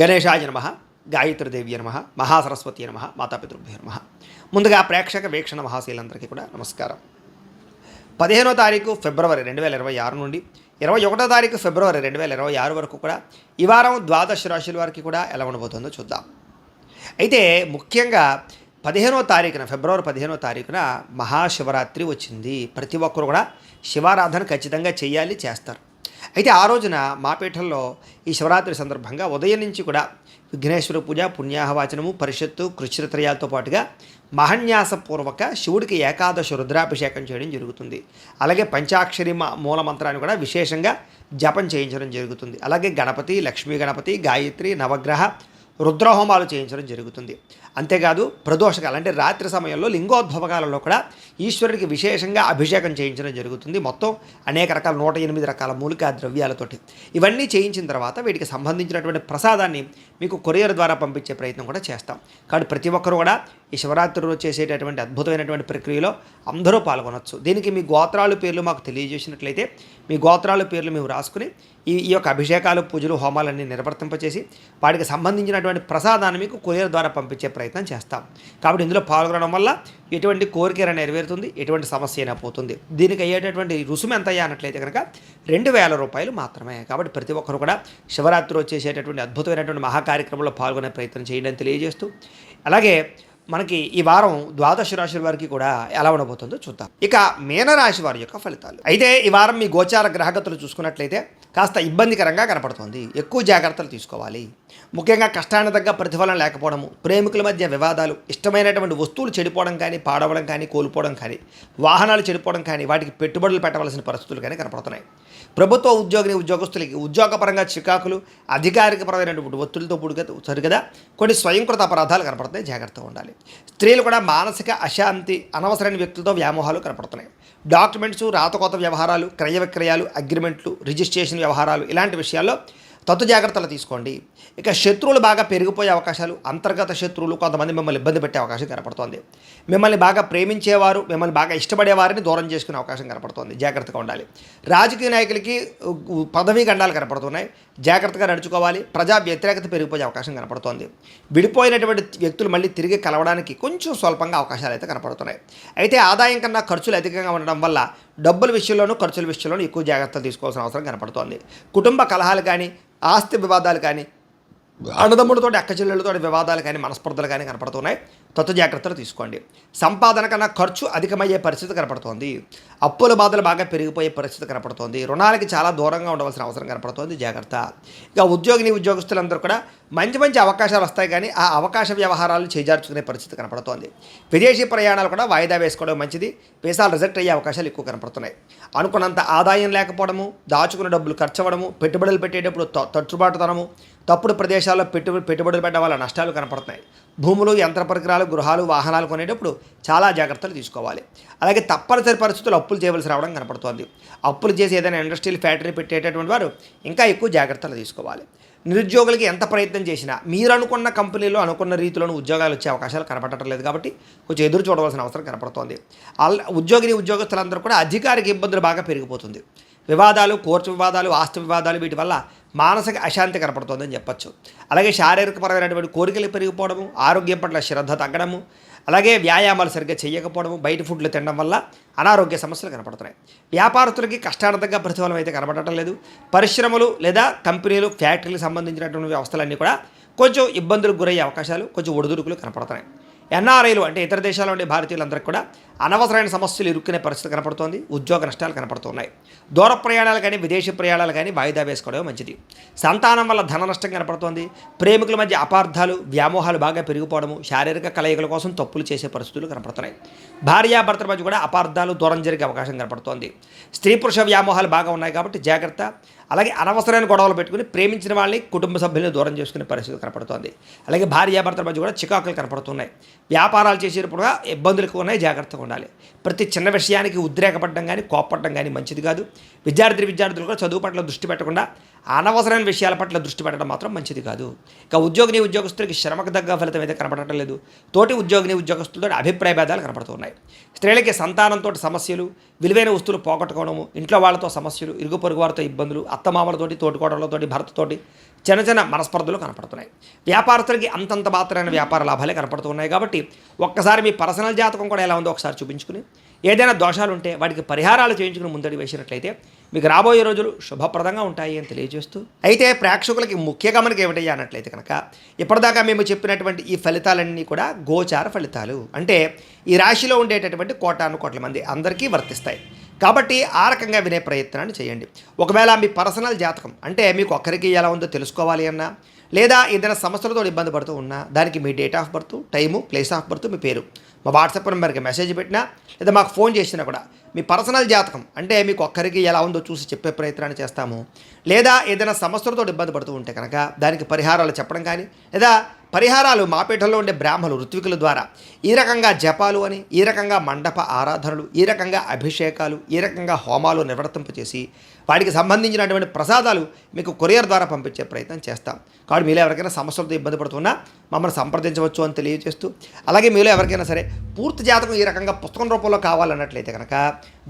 గణేశాయ నమ, గాయత్రీదేవి నమ, మహాసరస్వతి నమ, మాతాపితృభ్యో నమ. ముందుగా ప్రేక్షక వీక్షణ మహాశీలందరికీ కూడా నమస్కారం. 15వ తారీఖు ఫిబ్రవరి 2026 నుండి 21వ తారీఖు ఫిబ్రవరి 2026 వరకు కూడా ఈ వారం ద్వాదశ రాశుల వారికి కూడా ఎలా ఉండబోతుందో చూద్దాం. అయితే ముఖ్యంగా 15వ తారీఖున ఫిబ్రవరి 15వ తారీఖున మహాశివరాత్రి వచ్చింది. ప్రతి ఒక్కరు కూడా శివారాధన ఖచ్చితంగా చేయాలి, చేస్తారు. అయితే ఆ రోజున మా పీఠంలో ఈ శివరాత్రి సందర్భంగా ఉదయం నుంచి కూడా విఘ్నేశ్వర పూజ, పుణ్యాహవాచనము, పరిషత్తు, కృష్ణత్రయాలతో పాటుగా మహన్యాసపూర్వక శివుడికి ఏకాదశ రుద్రాభిషేకం చేయడం జరుగుతుంది. అలాగే పంచాక్షరి మూలమంత్రాన్ని కూడా విశేషంగా జపం చేయించడం జరుగుతుంది. అలాగే గణపతి, లక్ష్మీ గణపతి, గాయత్రి, నవగ్రహ రుద్రహోమాలు చేయించడం జరుగుతుంది. అంతేకాదు ప్రదోషకాలు అంటే రాత్రి సమయంలో లింగోద్భవకాలలో కూడా ఈశ్వరుడికి విశేషంగా అభిషేకం చేయించడం జరుగుతుంది. మొత్తం అనేక రకాల 108 రకాల మూలికా ద్రవ్యాలతోటి ఇవన్నీ చేయించిన తర్వాత వీటికి సంబంధించినటువంటి ప్రసాదాన్ని మీకు కొరియర్ ద్వారా పంపించే ప్రయత్నం కూడా చేస్తాం. కాబట్టి ప్రతి ఒక్కరు కూడా ఈ శివరాత్రి రోజు చేసేటటువంటి అద్భుతమైనటువంటి ప్రక్రియలో అందరూ పాల్గొనవచ్చు. దీనికి మీ గోత్రాలు పేర్లు మాకు తెలియజేసినట్లయితే మీ గోత్రాల పేర్లు మేము రాసుకుని ఈ యొక్క అభిషేకాలు, పూజలు, హోమాలన్నీ నిర్వర్తింపచేసి వాటికి సంబంధించినటువంటి ప్రసాదాన్ని మీకు కొరియర్ ద్వారా పంపించే ప్రయత్నం చేస్తాం. కాబట్టి ఇందులో పాల్గొనడం వల్ల ఎటువంటి కోరిక నెరవేరుతుంది, ఎటువంటి సమస్య అయినా పోతుంది. దీనికి అయ్యేటటువంటి రుసుము ఎంత అయ్యా అన్నట్లయితే కనుక 2000 రూపాయలు మాత్రమే. కాబట్టి ప్రతి ఒక్కరు కూడా శివరాత్రి వచ్చేసేటటువంటి అద్భుతమైనటువంటి మహాకార్యక్రమంలో పాల్గొనే ప్రయత్నం చేయండి అని తెలియజేస్తూ, అలాగే మనకి ఈ వారం ద్వాదశ రాశుల వారికి కూడా ఎలా ఉండబోతుందో చూద్దాం. ఇక మీనరాశి వారి యొక్క ఫలితాలు. అయితే ఈ వారం మీ గోచార గ్రహగతులు చూసుకున్నట్లయితే కాస్త ఇబ్బందికరంగా కనపడుతోంది. ఎక్కువ జాగ్రత్తలు తీసుకోవాలి. ముఖ్యంగా కష్టానికి తగ్గ ప్రతిఫలం లేకపోవడము, ప్రేమికుల మధ్య వివాదాలు, ఇష్టమైనటువంటి వస్తువులు చెడిపోవడం కానీ, పాడవడం కానీ, కోల్పోవడం కానీ, వాహనాలు చెడిపోవడం కానీ, వాటికి పెట్టుబడులు పెట్టవలసిన పరిస్థితులు కానీ కనపడుతున్నాయి. ప్రభుత్వ ఉద్యోగస్తులకి ఉద్యోగపరంగా చికాకులు, అధికారికపరమైనటువంటి ఒత్తిడితో సరిగదా కొన్ని స్వయంకృత అపరాధాలు కనపడుతున్నాయి, జాగ్రత్తగా ఉండాలి. స్త్రీలు కూడా మానసిక అశాంతి, అనవసరమైన వ్యక్తులతో వ్యామోహాలు కనపడుతున్నాయి. డాక్యుమెంట్స్, రాతకోత వ్యవహారాలు, క్రయ విక్రయాలు, అగ్రిమెంట్లు, రిజిస్ట్రేషన్ వ్యవహారాలు ఇలాంటి విషయాల్లో తత్తు జాగ్రత్తలు తీసుకోండి. ఇక శత్రువులు బాగా పెరిగిపోయే అవకాశాలు, అంతర్గత శత్రువులు కొంతమంది మిమ్మల్ని ఇబ్బంది పెట్టే అవకాశం కనపడుతోంది. మిమ్మల్ని బాగా ప్రేమించేవారు, మిమ్మల్ని బాగా ఇష్టపడేవారిని దూరం చేసుకునే అవకాశం కనపడుతోంది, జాగ్రత్తగా ఉండాలి. రాజకీయ నాయకులకి పదవీ గండాలు కనపడుతున్నాయి, జాగ్రత్తగా నడుచుకోవాలి. ప్రజా వ్యతిరేకత పెరిగిపోయే అవకాశం కనపడుతోంది. విడిపోయినటువంటి వ్యక్తులు మళ్ళీ తిరిగి కలవడానికి కొంచెం స్వల్పంగా అవకాశాలు అయితే కనపడుతున్నాయి. అయితే ఆదాయం కన్నా ఖర్చులు అధికంగా ఉండడం వల్ల డబ్బుల విషయంలోనూ ఖర్చుల విషయంలోనూ ఎక్కువ జాగ్రత్తలు తీసుకోవాల్సిన అవసరం కనపడుతోంది. కుటుంబ కలహాలు కానీ, ఆస్తి వివాదాలు కానీ, అన్నదమ్ములతో అక్కచెల్లెలతో వివాదాలు కానీ, మనస్పర్ధలు కానీ కనపడుతున్నాయి. తత్వ జాగ్రత్తలు తీసుకోండి. సంపాదన కన్నా ఖర్చు అధికమయ్యే పరిస్థితి కనపడుతోంది. అప్పుల బాధలు బాగా పెరిగిపోయే పరిస్థితి కనపడుతోంది. రుణాలకి చాలా దూరంగా ఉండవలసిన అవసరం కనపడుతోంది, జాగ్రత్త. ఇక ఉద్యోగస్తులందరూ కూడా మంచి అవకాశాలు వస్తాయి, కానీ ఆ అవకాశ వ్యవహారాలు చేజార్చుకునే పరిస్థితి కనపడుతోంది. విదేశీ ప్రయాణాలు కూడా వాయిదా వేసుకోవడం మంచిది. వీసాలు రిజెక్ట్ అయ్యే అవకాశాలు ఎక్కువ కనపడుతున్నాయి. అనుకున్నంత ఆదాయం లేకపోవడము, దాచుకున్న డబ్బులు ఖర్చు అవ్వడము, పెట్టుబడులు పెట్టేటప్పుడు తట్టుబాటుతనము, తప్పుడు ప్రదేశాల్లో పెట్టుబడులు పెట్టడం వల్ల నష్టాలు కనపడుతున్నాయి. భూములు, యంత్ర పరికరాలు, గృహాలు, వాహనాలు కొనేటప్పుడు చాలా జాగ్రత్తలు తీసుకోవాలి. అలాగే తప్పనిసరి పరిస్థితులు అప్పులు చేయవలసి రావడం కనపడుతోంది. అప్పులు చేసి ఏదైనా ఇండస్ట్రియల్ ఫ్యాక్టరీ పెట్టేటటువంటి వారు ఇంకా ఎక్కువ జాగ్రత్తలు తీసుకోవాలి. నిరుద్యోగులకి ఎంత ప్రయత్నం చేసినా మీరు అనుకున్న కంపెనీలో అనుకున్న రీతిలోని ఉద్యోగాలు వచ్చే అవకాశాలు కనపడటం లేదు, కాబట్టి కొంచెం ఎదురు చూడవలసిన అవసరం కనపడుతోంది. ఉద్యోగస్తులందరూ కూడా అధికారిక ఇబ్బందులు బాగా పెరిగిపోతుంది. వివాదాలు, కోర్టు వివాదాలు, ఆస్తి వివాదాలు, వీటి వల్ల మానసిక అశాంతి కనపడుతుందని చెప్పచ్చు. అలాగే శారీరకపరమైనటువంటి కోరికలు పెరిగిపోవడము, ఆరోగ్యం పట్ల శ్రద్ధ తగ్గడము, అలాగే వ్యాయామాలు సరిగ్గా చేయకపోవడము, బయట ఫుడ్లు తినడం వల్ల అనారోగ్య సమస్యలు కనపడుతున్నాయి. వ్యాపారస్తులకి కష్టార్థంగా ప్రతిఫలం అయితే కనపడటం లేదు. పరిశ్రమలు లేదా కంపెనీలు, ఫ్యాక్టరీలకు సంబంధించినటువంటి వ్యవస్థలన్నీ కూడా కొంచెం ఇబ్బందులకు గురయ్యే అవకాశాలు, కొంచెం ఒడిదుడుకులు కనపడుతున్నాయి. ఎన్ఆర్ఐలు అంటే ఇతర దేశాల్లో ఉండే భారతీయులందరికీ కూడా అనవసరమైన సమస్యలు ఇరుక్కునే పరిస్థితి కనపడుతోంది. ఉద్యోగ నష్టాలు కనపడుతున్నాయి. దూర ప్రయాణాలు కానీ, విదేశీ ప్రయాణాలు కానీ వాయిదా వేసుకోవడం మంచిది. సంతానం వల్ల ధన నష్టం కనపడుతోంది. ప్రేమికుల మధ్య అపార్థాలు, వ్యామోహాలు బాగా పెరిగిపోవడము, శారీరక కలయికల కోసం తప్పులు చేసే పరిస్థితులు కనపడుతున్నాయి. భార్యాభర్తల మధ్య కూడా అపార్థాలు, దూరం జరిగే అవకాశం కనపడుతోంది. స్త్రీ పురుష వ్యామోహాలు బాగా ఉన్నాయి, కాబట్టి జాగ్రత్త. అలాగే అనవసరమైన గొడవలు పెట్టుకుని ప్రేమించిన వాళ్ళని, కుటుంబ సభ్యులను దూరం చేసుకునే పరిస్థితి కనపడుతోంది. అలాగే భార్యాభర్తల మధ్య కూడా చికాకులు కనపడుతున్నాయి. వ్యాపారాలు చేసేటప్పుడు ఇబ్బందులు ఎక్కువ ఉన్నాయి, జాగ్రత్తగా ఉండాలి. ప్రతి చిన్న విషయానికి ఉద్రేకపడడం కానీ, కోపపడడం కానీ మంచిది కాదు. విద్యార్థులు కూడా చదువు పట్ల దృష్టి పెట్టకుండా అనవసరమైన విషయాల పట్ల దృష్టి పెట్టడం మాత్రం మంచిది కాదు. ఇక ఉద్యోగస్తులకి శ్రమకు తగ్గ ఫలితం అయితే కనపడటం లేదు. తోటి ఉద్యోగస్తులతో అభిప్రాయ భేదాలు కనపడుతున్నాయి. స్త్రీలకి సంతానంతో సమస్యలు, విలువైన వస్తువులు పోగొట్టుకోవడము, ఇంట్లో వాళ్ళతో సమస్యలు, ఇరుగు పొరుగు వారితో ఇబ్బందులు, అత్తమామలతోటి, తోటికోడలతోటి, భర్తతోటి చిన్న చిన్న మనస్పర్ధలు కనపడుతున్నాయి. వ్యాపారస్తులకి అంతంత మాత్రమైన వ్యాపార లాభాలే కనపడుతున్నాయి. కాబట్టి ఒక్కసారి మీ పర్సనల్ జాతకం కూడా ఎలా ఉందో ఒకసారి చూపించుకుని, ఏదైనా దోషాలు ఉంటే వాటికి పరిహారాలు చేయించుకుని ముందడి వేసినట్లయితే మీకు రాబోయే రోజులు శుభప్రదంగా ఉంటాయి అని తెలియజేస్తూ, అయితే ప్రేక్షకులకి ముఖ్య గమనిక ఏమిటయ్యా అన్నట్లయితే కనుక, ఇప్పటిదాకా మేము చెప్పినటువంటి ఈ ఫలితాలన్నీ కూడా గోచార ఫలితాలు, అంటే ఈ రాశిలో ఉండేటటువంటి కోటాను కోట్ల మంది అందరికీ వర్తిస్తాయి. కాబట్టి ఆ రకంగా వినే ప్రయత్నాన్ని చేయండి. ఒకవేళ మీ పర్సనల్ జాతకం అంటే మీకు ఒక్కరికి ఎలా ఉందో తెలుసుకోవాలి అన్నా, లేదా ఏదైనా సమస్యలతో ఇబ్బంది పడుతూ ఉన్నా, దానికి మీ date of birth, time, place of birth, మీ పేరు మా వాట్సాప్ నెంబర్కి మెసేజ్ పెట్టినా, లేదా మాకు ఫోన్ చేసినా కూడా మీ పర్సనల్ జాతకం అంటే మీకు ఒక్కరికి ఎలా ఉందో చూసి చెప్పే ప్రయత్నాన్ని చేస్తాము. లేదా ఏదైనా సమస్యలతో ఇబ్బంది పడుతూ ఉంటే కనుక దానికి పరిహారాలు చెప్పడం కానీ, లేదా పరిహారాలు మా పీఠంలో ఉండే బ్రాహ్మణులు ఋత్వికుల ద్వారా ఈ రకంగా జపాలు అని, ఈ రకంగా మండప ఆరాధనలు, ఈ రకంగా అభిషేకాలు, ఈ రకంగా హోమాలు నిర్వర్తింపచేసి వాటికి సంబంధించినటువంటి ప్రసాదాలు మీకు కొరియర్ ద్వారా పంపించే ప్రయత్నం చేస్తాం. కాబట్టి మీలో ఎవరికైనా సమస్యలతో ఇబ్బంది పడుతున్నా మమ్మల్ని సంప్రదించవచ్చు అని తెలియజేస్తూ, అలాగే మీలో ఎవరికైనా సరే పూర్తి జాతకం ఈ రకంగా పుస్తకం రూపంలో కావాలన్నట్లయితే కనుక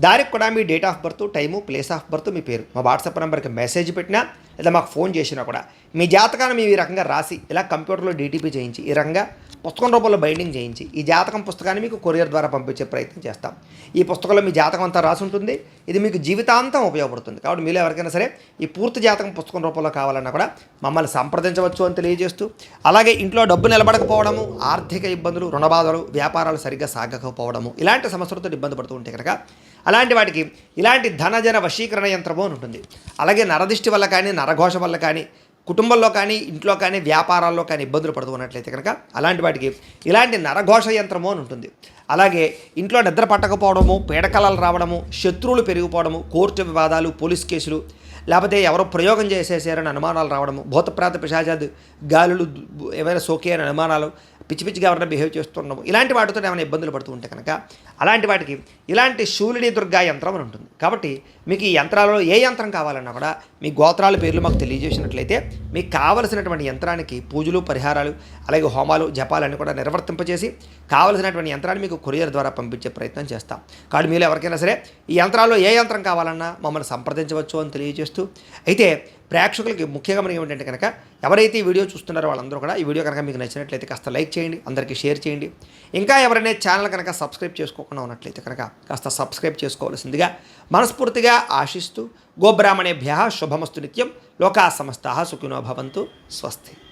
దానికి కూడా మీ date of birth, time, place of birth, మీ పేరు మా వాట్సాప్ నెంబర్కి మెసేజ్ పెట్టినా, లేదా మాకు ఫోన్ చేసినా కూడా మీ జాతకాన్ని మేము ఈ రకంగా రాసి ఇలా కంప్యూటర్లో డీటీపీ చేయించి ఈ రకంగా పుస్తకం రూపంలో బైండింగ్ చేయించి ఈ జాతకం పుస్తకాన్ని మీకు కొరియర్ ద్వారా పంపించే ప్రయత్నం చేస్తాం. ఈ పుస్తకంలో మీ జాతకం అంతా రాసి ఉంటుంది. ఇది మీకు జీవితాంతం ఉపయోగపడుతుంది. కాబట్టి మీలో ఎవరికైనా సరే ఈ పూర్తి జాతకం పుస్తకం రూపంలో కావాలన్నా కూడా మమ్మల్ని సంప్రదించవచ్చు అని తెలియజేస్తూ, అలాగే ఇంట్లో డబ్బు నిలబడకపోవడము, ఆర్థిక ఇబ్బందులు, రుణబాధలు, వ్యాపారాలు సరిగ్గా సాగకపోవడము, ఇలాంటి సమస్యలతో ఇబ్బంది పడుతూ ఉంటే కనుక అలాంటి వాటికి ఇలాంటి ధనజన వశీకరణ యంత్రము అని ఉంటుంది. అలాగే నరదిష్టి వల్ల కానీ, నరఘోష వల్ల కానీ, కుటుంబంలో కానీ, ఇంట్లో కానీ, వ్యాపారాల్లో కానీ ఇబ్బందులు పడుతూ ఉన్నట్లయితే కనుక అలాంటి వాటికి ఇలాంటి నరఘోష యంత్రము అని ఉంటుంది. అలాగే ఇంట్లో నిద్ర పట్టకపోవడము, పీడకలలు రావడము, శత్రువులు పెరిగిపోవడము, కోర్టు వివాదాలు, పోలీస్ కేసులు, లేకపోతే ఎవరో ప్రయోగం చేసేసారని అనుమానాలు రావడము, భూతప్రాత పిశాచాలు, గాలులు ఏమైనా సోకే అని అనుమానాలు, పిచ్చి పిచ్చిగా ఎవరైనా బిహేవ్ చేస్తుండము, ఇలాంటి వాటితో ఏమైనా ఇబ్బందులు పడుతూ ఉంటే కనుక అలాంటి వాటికి ఇలాంటి శూలిని దుర్గా యంత్రం అని ఉంటుంది. కాబట్టి మీకు ఈ యంత్రాలలో ఏ యంత్రం కావాలన్నా కూడా మీ గోత్రాల పేర్లు మాకు తెలియజేసినట్లయితే మీకు కావలసినటువంటి యంత్రానికి పూజలు, పరిహారాలు, అలాగే హోమాలు, జపాలన్నీ కూడా నిర్వర్తింపచేసి కావలసినటువంటి యంత్రాన్ని మీకు కొరియర్ ద్వారా పంపించే ప్రయత్నం చేస్తాం. కాబట్టి మీరు ఎవరికైనా సరే ఈ యంత్రాల్లో ఏ యంత్రం కావాలన్నా మమ్మల్ని సంప్రదించవచ్చు అని తెలియజేస్తూ, అయితే ప్రేక్షకులకి ముఖ్యంగా మనకి ఏమిటంటే కనుక ఎవరైతే ఈ వీడియో చూస్తున్నారో వాళ్ళందరూ కూడా ఈ వీడియో కనుక మీకు నచ్చినట్లయితే కాస్త లైక్ చేయండి, అందరికీ షేర్ చేయండి. ఇంకా ఎవరైనా ఛానల్ కనుక సబ్స్క్రైబ్ చేసుకోకుండా ఉన్నట్లయితే కనుక కాస్త సబ్స్క్రైబ్ చేసుకోవాల్సిందిగా మనస్ఫూర్తిగా ఆశిస్తూ, గోబ్రాహ్మణేభ్యః శుభమస్తు నిత్యం, లోకా సమస్తాః సుఖినో భవంతు, స్వస్తి.